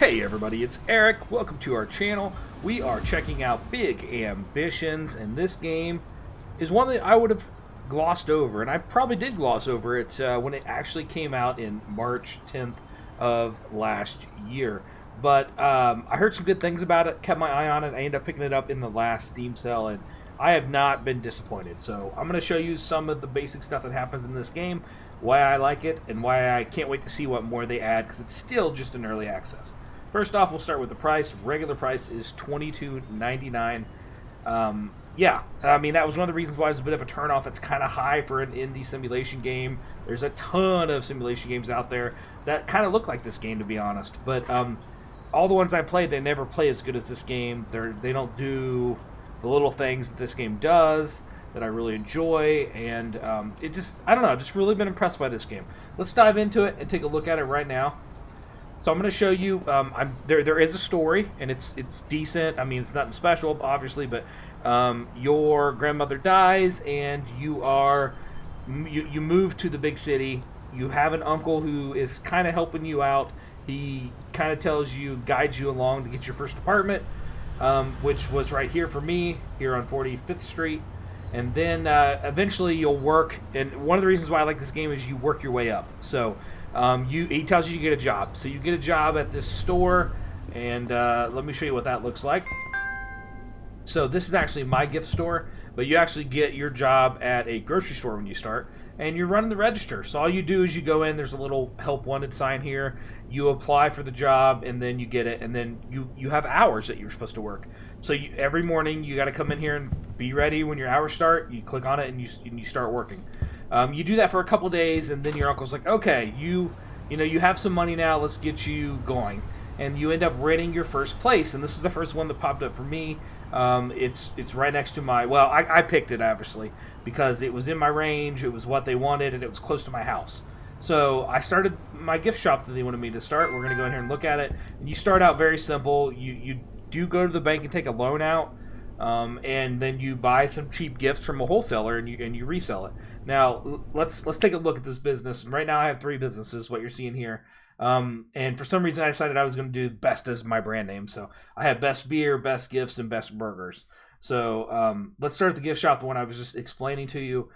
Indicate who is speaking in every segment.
Speaker 1: Hey everybody, it's Eric. Welcome to our channel. We are checking out Big Ambitions, and this game is one that I would have glossed over, and I probably did gloss over it when it actually came out in March 10th of last year. But I heard some good things about it, kept my eye on it. I ended up picking it up in the last Steam sale, and I have not been disappointed. So I'm going to show you some of the basic stuff that happens in this game, why I like it, and why I can't wait to see what more they add, because it's still just an early access. First off, we'll start with the price. Regular price is $22.99. Yeah, I mean, that was one of the reasons why it was a bit of a turnoff. It's kind of high for an indie simulation game. There's a ton of simulation games out there that kind of look like this game, to be honest. But all the ones I played, they never play as good as this game. They don't do the little things that this game does that I really enjoy. And it just, I don't know, I've just really been impressed by this game. Let's dive into it and take a look at it right now. So I'm going to show you. There is a story, and it's decent. I mean, it's nothing special, obviously, but your grandmother dies, and you move to the big city. You have an uncle who is kind of helping you out. He kind of guides you along to get your first apartment, which was right here for me, here on 45th Street. And then eventually you'll work, and one of the reasons why I like this game is you work your way up. So he tells you to get a job. So you get a job at this store, and let me show you what that looks like. So this is actually my gift store, but you actually get your job at a grocery store when you start, and you're running the register. So all you do is you go in, there's a little help wanted sign here, you apply for the job, and then you get it, and then you have hours that you're supposed to work. So every morning you got to come in here and be ready when your hours start. You click on it and you start working. You do that for a couple days, and then your uncle's like, okay, you have some money now, let's get you going. And you end up renting your first place, and this is the first one that popped up for me. It's right next to I picked it, obviously, because it was in my range, it was what they wanted, and it was close to my house. So I started my gift shop that they wanted me to start. We're going to go in here and look at it. And you start out very simple. You do go to the bank and take a loan out, and then you buy some cheap gifts from a wholesaler, and you resell it. Now let's take a look at this business. And right now I have 3 businesses, what you're seeing here. And for some reason I decided I was going to do best as my brand name. So I have best beer, best gifts, and best burgers. So let's start at the gift shop, the one I was just explaining to you.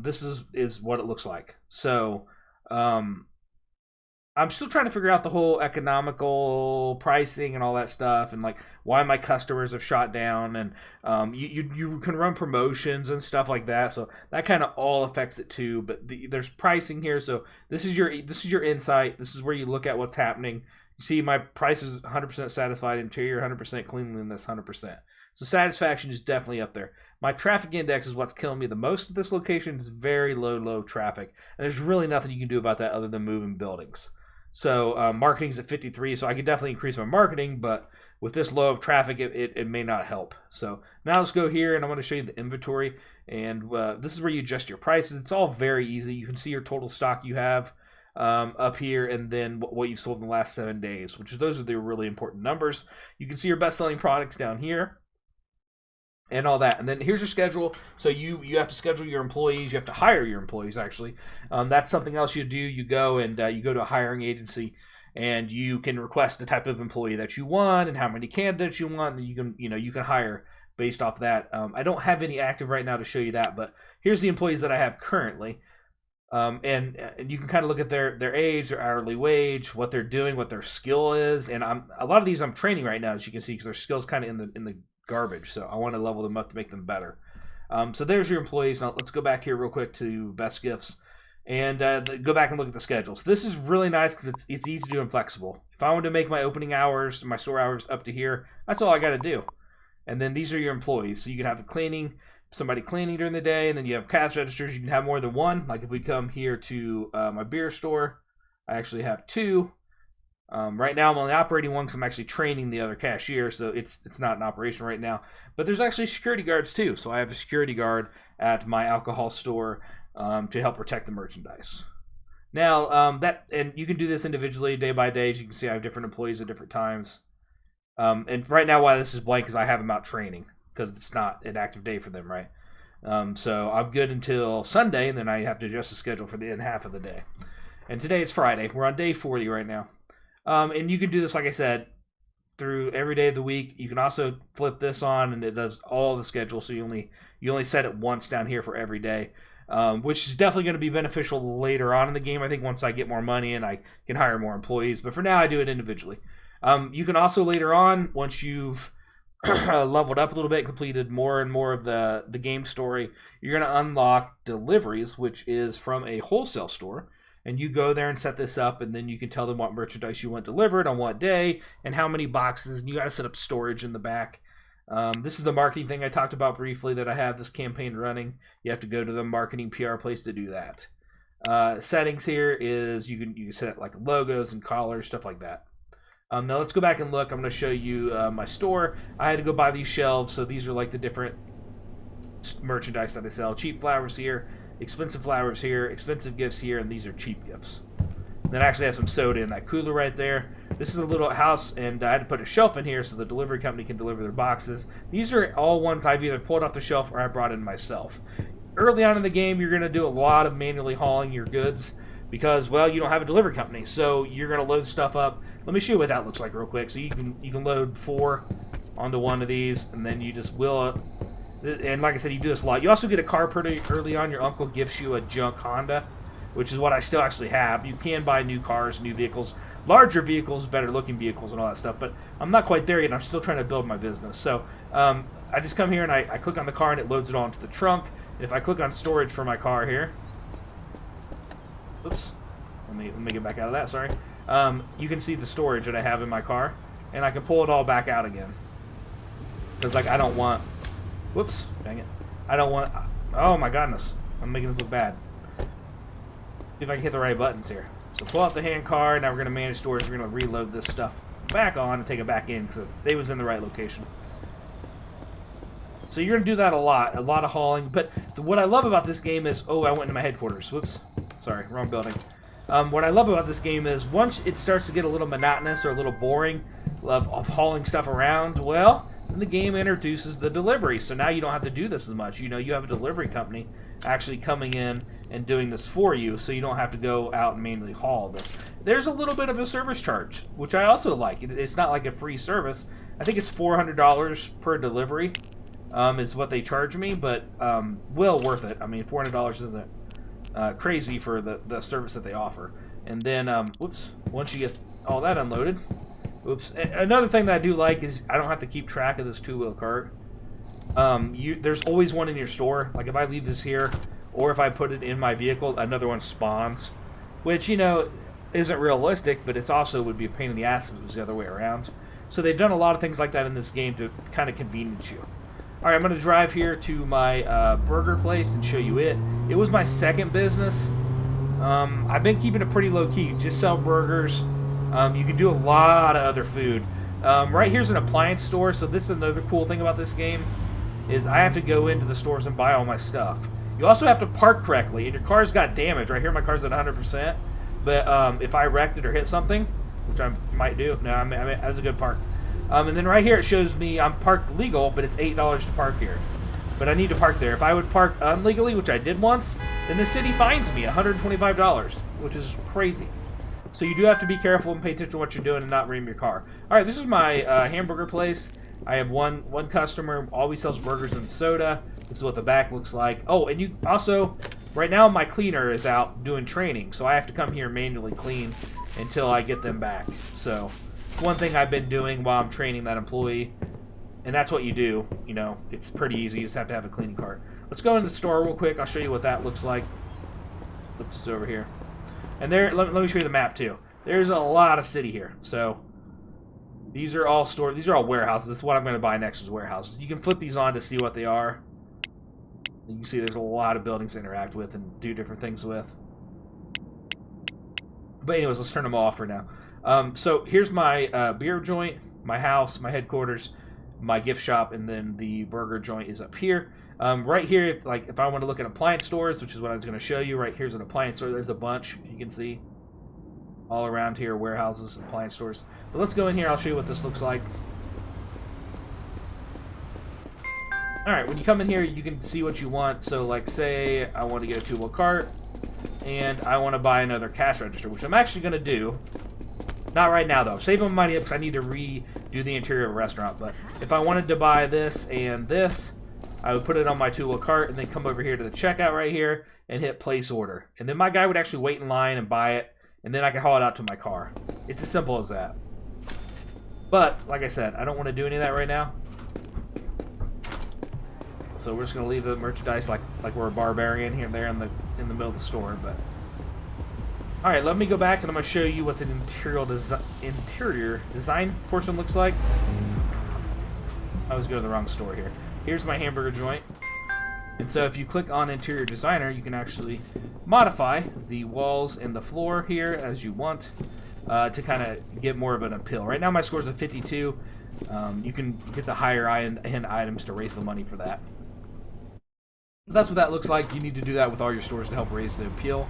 Speaker 1: This is what it looks like. So I'm still trying to figure out the whole economical pricing and all that stuff, and like why my customers have shot down, and you can run promotions and stuff like that, so that kind of all affects it too. But there's pricing here, so this is your insight. This is where you look at what's happening. You see my price is 100% satisfied, interior 100%, cleanliness 100%. So satisfaction is definitely up there. My traffic index is what's killing me the most at this location. It's very low traffic, and there's really nothing you can do about that other than moving buildings. So marketing's at 53, so I could definitely increase my marketing, but with this low of traffic, it may not help. So now let's go here, and I'm going to show you the inventory, and this is where you adjust your prices. It's all very easy. You can see your total stock you have up here, and then what you've sold in the last 7 days, those are the really important numbers. You can see your best-selling products down here, and all that. And then here's your schedule. So you have to schedule your employees. You have to hire your employees, actually. That's something else you do. You go to a hiring agency, and you can request the type of employee that you want and how many candidates you want. And you can hire based off that. I don't have any active right now to show you that, but here's the employees that I have currently. And you can kind of look at their age, their hourly wage, what they're doing, what their skill is. And a lot of these I'm training right now, as you can see, because their skill's kind of in the garbage, so I want to level them up to make them better. So there's your employees. Now let's go back here real quick to best gifts, and go back and look at the schedule. So this is really nice because it's easy to do and flexible. If I want to make my opening hours, my store hours up to here, that's all I got to do. And then these are your employees. So you can have somebody cleaning during the day, and then you have cash registers. You can have more than one. Like if we come here to my beer store, I actually have 2. Right now I'm only operating one because I'm actually training the other cashier, so it's not in operation right now. But there's actually security guards too, so I have a security guard at my alcohol store to help protect the merchandise. Now and you can do this individually day by day. As you can see, I have different employees at different times. And right now why this is blank is I have them out training because it's not an active day for them, right? So I'm good until Sunday, and then I have to adjust the schedule for the end half of the day. And today it's Friday. We're on day 40 right now. And you can do this, like I said, through every day of the week. You can also flip this on, and it does all the schedule. So you only set it once down here for every day, which is definitely going to be beneficial later on in the game. I think once I get more money and I can hire more employees. But for now, I do it individually. You can also later on, once you've leveled up a little bit, completed more and more of the game story, you're going to unlock deliveries, which is from a wholesale store. And you go there and set this up, and then you can tell them what merchandise you want delivered on what day and how many boxes. And you got to set up storage in the back. This is the marketing thing I talked about briefly that I have this campaign running. You have to go to the marketing PR place to do that. Settings here is you can set like logos and collars, stuff like that. Now let's go back and look. I'm going to show you my store. I had to go buy these shelves, so these are like the different merchandise that I sell. Cheap flowers here, expensive flowers here, expensive gifts here, and these are cheap gifts. And then I actually have some soda in that cooler right there. This is a little house, and I had to put a shelf in here so the delivery company can deliver their boxes. These are all ones I've either pulled off the shelf or I brought in myself. Early on in the game, you're going to do a lot of manually hauling your goods because, well, you don't have a delivery company, so you're going to load stuff up. Let me show you what that looks like real quick. So you can load 4 onto one of these, and then you just will. And like I said, you do this a lot. You also get a car pretty early on. Your uncle gives you a junk Honda, which is what I still actually have. You can buy new cars, new vehicles, larger vehicles, better looking vehicles, and all that stuff. But I'm not quite there yet. I'm still trying to build my business. So I just come here and I click on the car, and it loads it all into the trunk. And if I click on storage for my car here, oops, let me get back out of that. Sorry. You can see the storage that I have in my car, and I can pull it all back out again. Because like I don't want. Whoops, dang it. I don't want... Oh my goodness. I'm making this look bad. See if I can hit the right buttons here. So pull out the hand card. Now we're going to manage storage. We're going to reload this stuff back on and take it back in because it was in the right location. So you're going to do that a lot of hauling. But what I love about this game is... Oh, I went into my headquarters. Whoops. Sorry, wrong building. What I love about this game is once it starts to get a little monotonous or a little boring of hauling stuff around, well... the game introduces the delivery, so now you don't have to do this as much. You know, you have a delivery company actually coming in and doing this for you, so you don't have to go out and manually haul this. There's a little bit of a service charge, which I also like. It's not like a free service. I think it's $400 per delivery is what they charge me, but well worth it. I mean, $400 isn't crazy for the service that they offer. And then, whoops, once you get all that unloaded... Oops. Another thing that I do like is I don't have to keep track of this two-wheel cart. There's always one in your store. Like if I leave this here, or if I put it in my vehicle, another one spawns. Which, you know, isn't realistic, but it's also would be a pain in the ass if it was the other way around. So they've done a lot of things like that in this game to kind of convenience you. Alright, I'm going to drive here to my burger place and show you it. It was my second business. I've been keeping it pretty low-key. Just sell burgers. You can do a lot of other food. Right here's an appliance store, so this is another cool thing about this game, is I have to go into the stores and buy all my stuff. You also have to park correctly, and your car's got damage. Right here my car's at 100%, but if I wrecked it or hit something, which I might do, no, I mean that's a good park. And then right here it shows me I'm parked legal, but it's $8 to park here. But I need to park there. If I would park unlegally, which I did once, then the city fines me $125, which is crazy. So you do have to be careful and pay attention to what you're doing and not ram your car. All right, this is my hamburger place. I have one customer, always sells burgers and soda. This is what the back looks like. Oh, and you also, right now my cleaner is out doing training, so I have to come here and manually clean until I get them back. So one thing I've been doing while I'm training that employee, and that's what you do. You know, it's pretty easy. You just have to have a cleaning cart. Let's go into the store real quick. I'll show you what that looks like. Flip this over here. And there, let me show you the map too. There's a lot of city here. So these are all stores. These are all warehouses. This is what I'm going to buy next is warehouses. You can flip these on to see what they are. You can see there's a lot of buildings to interact with and do different things with. But anyways, let's turn them off for now. So here's my beer joint, my house, my headquarters, my gift shop, and then the burger joint is up here. Right here, like if I want to look at appliance stores, which is what I was going to show you, right here's an appliance store. There's a bunch, you can see, all around here, warehouses, appliance stores. But let's go in here, I'll show you what this looks like. Alright, when you come in here, you can see what you want. So like say I want to get a two-wheel cart, and I want to buy another cash register, which I'm actually going to do. Not right now, though. I'm saving my money up because I need to redo the interior of a restaurant. But if I wanted to buy this and this, I would put it on my two-wheel cart and then come over here to the checkout right here and hit place order. And then my guy would actually wait in line and buy it, and then I can haul it out to my car. It's as simple as that. But, like I said, I don't want to do any of that right now. So we're just going to leave the merchandise like we're a barbarian here and there in the middle of the store. But alright, let me go back and I'm going to show you what the interior design portion looks like. I was going to the wrong store here. Here's my hamburger joint. And so if you click on Interior Designer, you can actually modify the walls and the floor here as you want to kind of get more of an appeal. Right now my score is a 52. You can get the higher end items to raise the money for that. That's what that looks like. You need to do that with all your stores to help raise the appeal.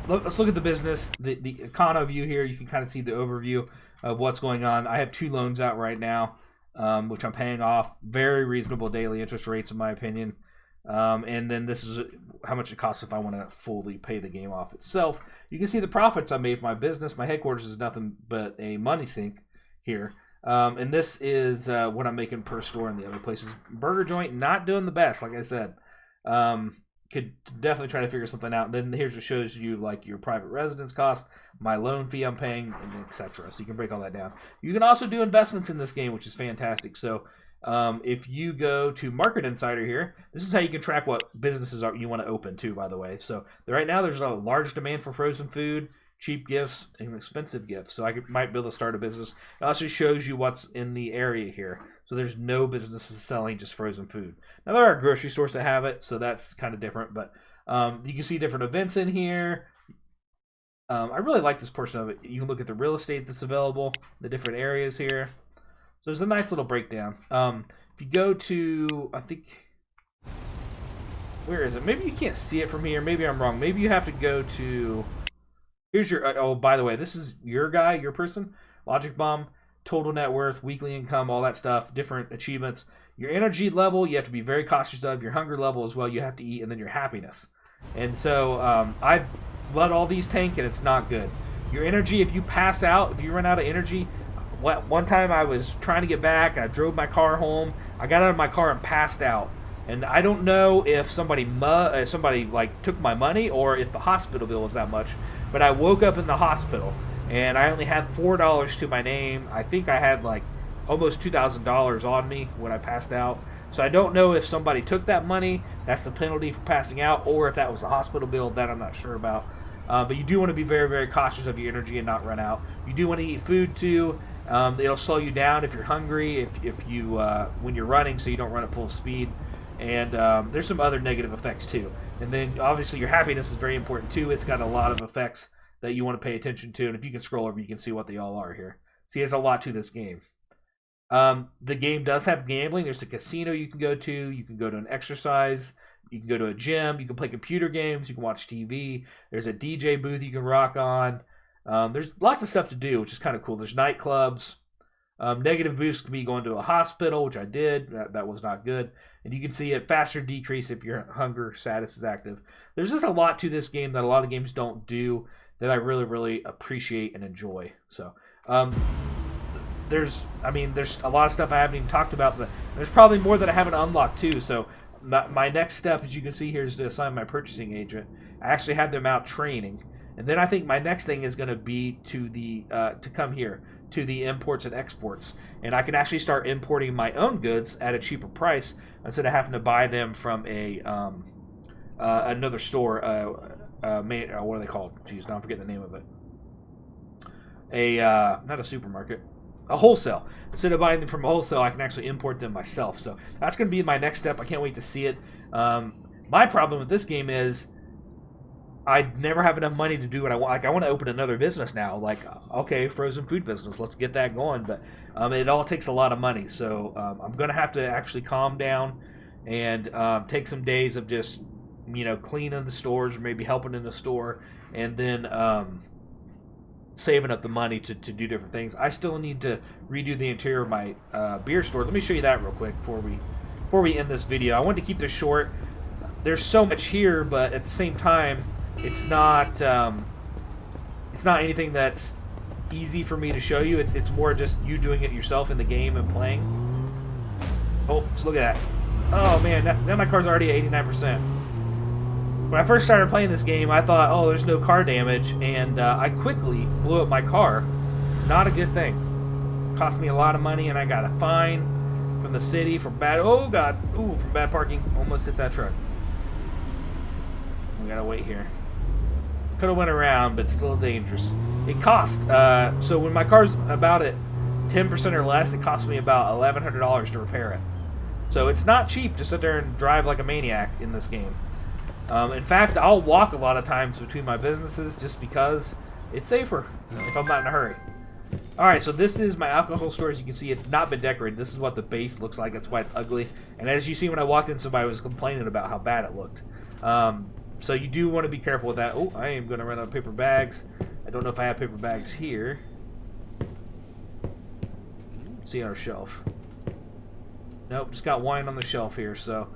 Speaker 1: Let's look at the business, the econo view here. You can kind of see the overview of what's going on. I have 2 loans out right now, which I'm paying off. Very reasonable daily interest rates, in my opinion. And then this is how much it costs if I want to fully pay the game off itself. You can see the profits I made for my business. My headquarters is nothing but a money sink here. And this is what I'm making per store in the other places. Burger joint, not doing the best, like I said. Could definitely try to figure something out. And then here's what shows you like your private residence cost, my loan fee I'm paying, and etc. So you can break all that down. You can also do investments in this game, which is fantastic. So if you go to Market Insider here, this is how you can track what businesses you want to open too, by the way. So right now there's a large demand for frozen food, cheap gifts, and expensive gifts. So might be able to start a business. It also shows you what's in the area here. So there's no businesses selling just frozen food. Now there are grocery stores that have it, so that's kind of different. But you can see different events in here. I really like this portion of it. You can look at the real estate that's available, the different areas here. So there's a nice little breakdown. If you go to, I think, where is it? Maybe you can't see it from here. Maybe I'm wrong. Maybe you have to go to, here's your, oh, by the way, this is your guy, your person. Logic Bomb, total net worth, weekly income, all that stuff, different achievements. Your energy level, you have to be very cautious of. Your hunger level as well, you have to eat. And then your happiness. And so I've let all these tank, and it's not good. Your energy, if you pass out, if you run out of energy, one time I was trying to get back, I drove my car home, I got out of my car and passed out. And I don't know if somebody like took my money or if the hospital bill was that much, but I woke up in the hospital and I only had $4 to my name. I think I had like almost $2,000 on me when I passed out. So I don't know if somebody took that money, that's the penalty for passing out, or if that was a hospital bill, that I'm not sure about. But you do want to be very, very cautious of your energy and not run out. You do want to eat food too. It'll slow you down if you're hungry, if you when you're running, so you don't run at full speed. And there's some other negative effects too. And then obviously your happiness is very important too. It's got a lot of effects that you want to pay attention to. And if you can scroll over, you can see what they all are here. See, there's a lot to this game. The game does have gambling. There's a casino you can go to. You can go to an exercise. You can go to a gym. You can play computer games. You can watch TV. There's a DJ booth you can rock on. There's lots of stuff to do, which is kind of cool. There's nightclubs. Negative boost can be going to a hospital, which I did. That was not good. And you can see it faster decrease if your hunger status is active. There's just a lot to this game that a lot of games don't do that I really, really appreciate and enjoy. So, there's a lot of stuff I haven't even talked about, but there's probably more that I haven't unlocked too. So my next step, as you can see here, is to assign my purchasing agent. I actually had them out training. And then I think my next thing is going to be to come here to the imports and exports, and I can actually start importing my own goods at a cheaper price instead of having to buy them from another store. What are they called? Jeez, now I'm forgetting the name of it. Not a supermarket, a wholesale. Instead of buying them from a wholesale, I can actually import them myself. So that's going to be my next step. I can't wait to see it. My problem with this game is I never have enough money to do what I want. Like, I want to open another business now. Like, okay, frozen food business, let's get that going. But it all takes a lot of money. So I'm going to have to actually calm down and take some days of just, cleaning the stores or maybe helping in the store, and then saving up the money to do different things. I still need to redo the interior of my beer store. Let me show you that real quick before we end this video. I wanted to keep this short. There's so much here, but at the same time, it's not anything that's easy for me to show you. It's more just you doing it yourself in the game and playing. Oh, just look at that. Oh man, now my car's already at 89%. When I first started playing this game, I thought, oh, there's no car damage, and I quickly blew up my car. Not a good thing. Cost me a lot of money, and I got a fine from the city for bad. Oh god, ooh, from bad parking. Almost hit that truck. We gotta wait here. Could have went around, but it's a little dangerous. It cost, so when my car's about at 10% or less, it cost me about $1,100 to repair it. So it's not cheap to sit there and drive like a maniac in this game. In fact, I'll walk a lot of times between my businesses just because it's safer if I'm not in a hurry. Alright, so this is my alcohol store. As you can see, it's not been decorated. This is what the base looks like. That's why it's ugly. And as you see, when I walked in, somebody was complaining about how bad it looked. So you do want to be careful with that. Oh, I am going to run out of paper bags. I don't know if I have paper bags here. Let's see on our shelf. Nope, just got wine on the shelf here. So,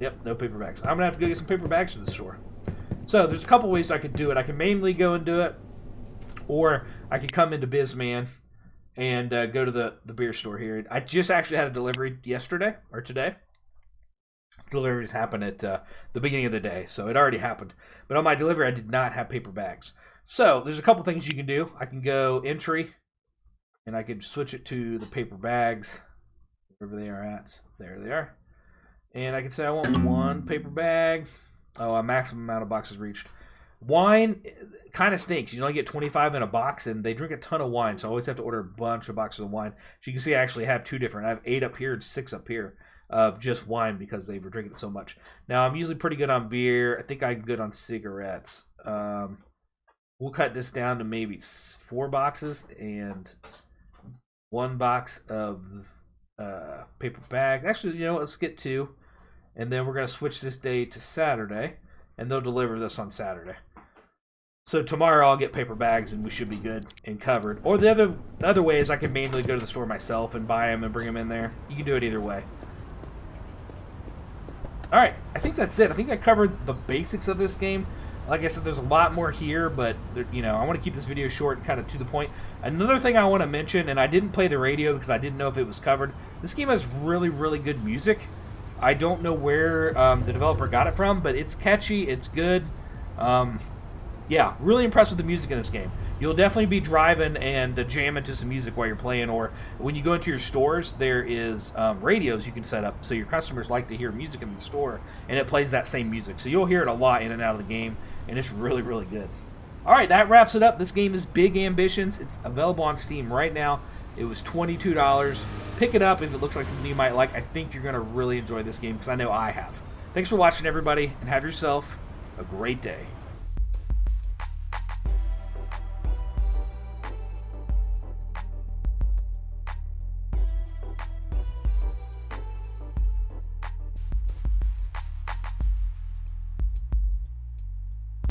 Speaker 1: yep, no paper bags. I'm going to have to go get some paper bags for the store. So there's a couple ways I could do it. I can mainly go and do it, or I could come into BizMan and go to the beer store here. I just actually had a delivery yesterday or today. Deliveries happen at the beginning of the day, so it already happened. But on my delivery, I did not have paper bags. So there's a couple things you can do. I can go entry, and I can switch it to the paper bags, wherever they are at. There they are. And I can say I want one paper bag. Oh, a maximum amount of boxes reached. Wine kind of stinks. You only get 25 in a box, and they drink a ton of wine, so I always have to order a bunch of boxes of wine. So you can see I actually have two different. I have 8 up here and 6 up here of just wine because they were drinking it so much. Now, I'm usually pretty good on beer. I think I'm good on cigarettes. We'll cut this down to maybe 4 boxes and 1 box of paper bag. Actually, you know what? Let's get 2. And then we're going to switch this day to Saturday, and they'll deliver this on Saturday. So tomorrow I'll get paper bags, and we should be good and covered. Or the other way is I can manually go to the store myself and buy them and bring them in there. You can do it either way. All right, I think that's it. I think I covered the basics of this game. Like I said, there's a lot more here, but you know, I want to keep this video short and kind of to the point. Another thing I want to mention, and I didn't play the radio because I didn't know if it was covered. This game has really, really good music. I don't know where the developer got it from, but it's catchy, it's good. Yeah, really impressed with the music in this game. You'll definitely be driving and jamming to some music while you're playing, or when you go into your stores, there is radios you can set up so your customers like to hear music in the store, and it plays that same music. So you'll hear it a lot in and out of the game, and it's really, really good. All right, that wraps it up. This game is Big Ambitions. It's available on Steam right now. It was $22. Pick it up if it looks like something you might like. I think you're going to really enjoy this game because I know I have. Thanks for watching, everybody, and have yourself a great day.